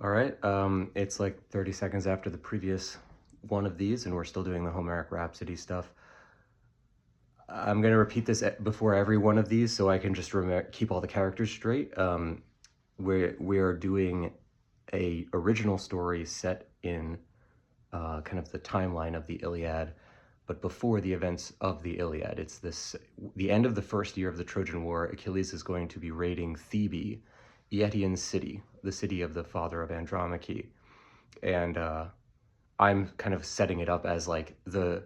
All right, it's like 30 seconds after the previous one of these, and we're still doing the Homeric Rhapsody stuff. I'm going to repeat this before every one of these so I can just keep all the characters straight. We're doing a original story set in kind of the timeline of the Iliad, but before the events of the Iliad. It's the end of the first year of the Trojan War. Achilles is going to be raiding Thebe, Eëtion's city, the city of the father of Andromache. And I'm kind of setting it up as like the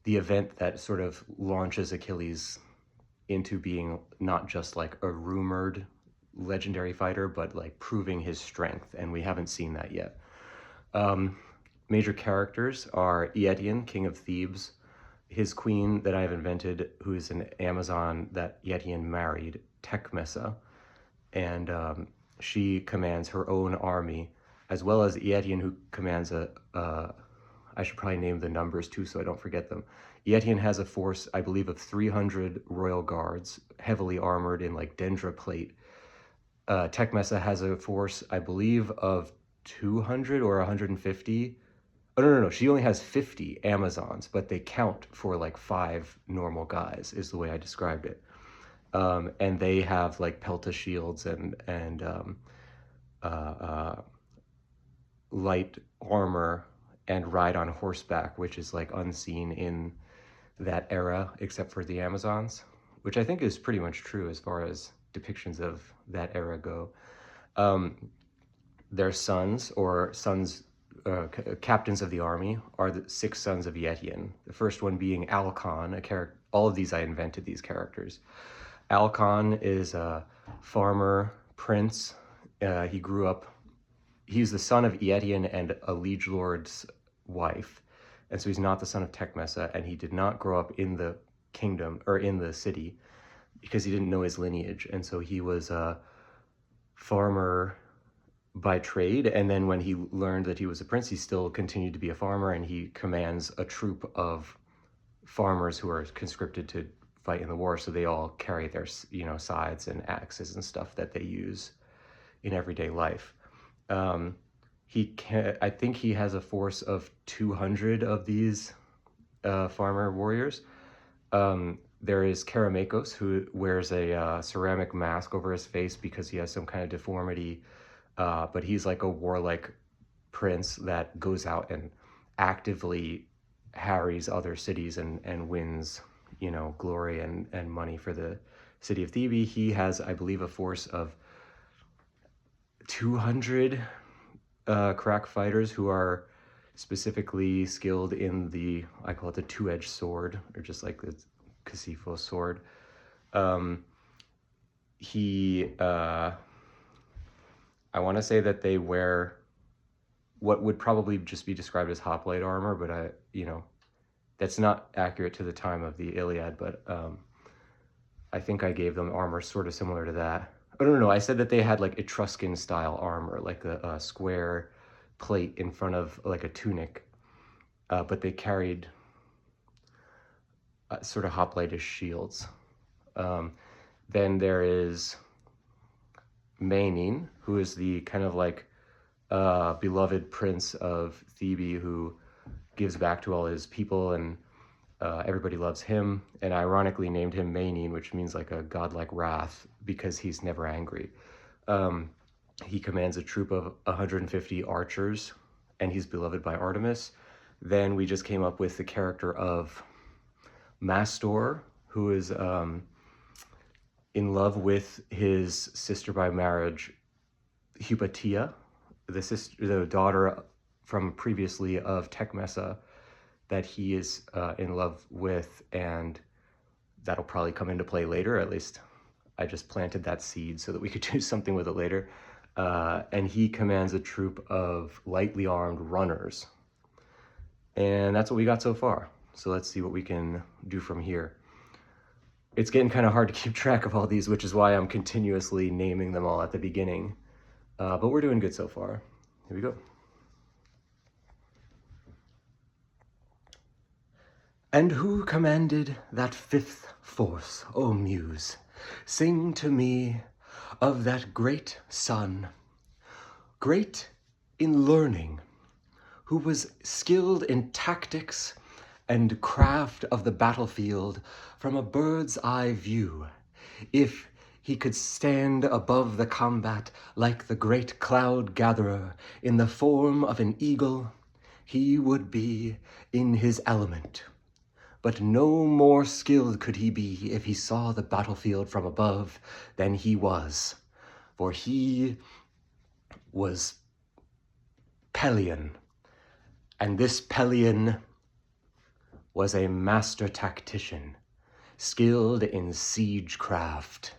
event that sort of launches Achilles into being not just like a rumored legendary fighter, but like proving his strength, and we haven't seen that yet. Major characters are Eëtion, king of Thebes, his queen that I have invented, who is an Amazon that Eëtion married, Tecmessa, and she commands her own army, as well as Eëtion, who commands I should probably name the numbers too so I don't forget them. Eëtion has a force, I believe, of 300 royal guards, heavily armored in like dendra plate. Tecmessa has a force, I believe, of 200 or 150. Oh, no. She only has 50 Amazons, but they count for like 5 normal guys, is the way I described it. And they have like pelta shields and light armor and ride on horseback, which is like unseen in that era, except for the Amazons, which I think is pretty much true as far as depictions of that era go. Their sons, captains of the army, are the 6 sons of Eëtion. The first one being Alcon, a character. All of these I invented these characters. Alcon is a farmer prince. He grew up. He's the son of Eëtion and a liege lord's wife, and so he's not the son of Tecmessa, and he did not grow up in the kingdom or in the city because he didn't know his lineage, and so he was a farmer by trade. And then when he learned that he was a prince, he still continued to be a farmer, and he commands a troop of farmers who are conscripted to fight in the war, so they all carry their scythes and axes and stuff that they use in everyday life. I think he has a force of 200 of these farmer warriors. There is Keramakos, who wears a ceramic mask over his face because he has some kind of deformity, but he's like a warlike prince that goes out and actively harries other cities and wins, glory and money for the city of Thebe. He has, I believe, a force of 200 crack fighters who are specifically skilled in I call it the two-edged sword, or just like the Casifo sword. I want to say that they wear what would probably just be described as hoplite armor, but that's not accurate to the time of the Iliad, but I think I gave them armor sort of similar to that. Oh, no, I said that they had like Etruscan style armor, like a square plate in front of like a tunic, but they carried sort of hoplite-ish shields. Then there is Maenin, who is the kind of like beloved prince of Thebe who gives back to all his people, and everybody loves him, and ironically named him Maenin, which means like a godlike wrath, because he's never angry. He commands a troop of 150 archers, and he's beloved by Artemis. Then we just came up with the character of Mastor, who is in love with his sister by marriage, Hypatia, the daughter from previously of Tecmessa, that he is in love with, and that'll probably come into play later. At least I just planted that seed so that we could do something with it later. And he commands a troop of lightly armed runners. And that's what we got so far. So let's see what we can do from here. It's getting kind of hard to keep track of all these, which is why I'm continuously naming them all at the beginning. But we're doing good so far. Here we go. And who commanded that 5th force, O Muse? Sing to me of that great sun, great in learning, who was skilled in tactics and craft of the battlefield from a bird's eye view, if he could stand above the combat like the great cloud gatherer in the form of an eagle, he would be in his element. But no more skilled could he be if he saw the battlefield from above than he was, for he was PELION, and this PELION was a master tactician, skilled in siegecraft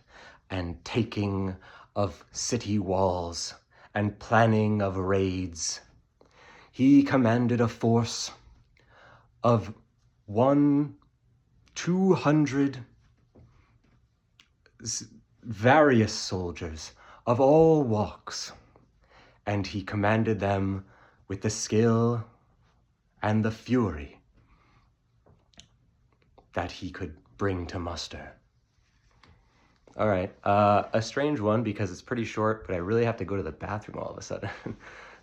and taking of city walls and planning of raids. He commanded a force of 200 various soldiers of all walks, and he commanded them with the skill and the fury that he could bring to muster. All right, a strange one because it's pretty short, but I really have to go to the bathroom all of a sudden.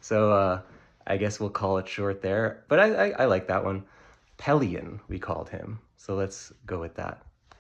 So I guess we'll call it short there, but I like that one. PELION, we called him, so let's go with that.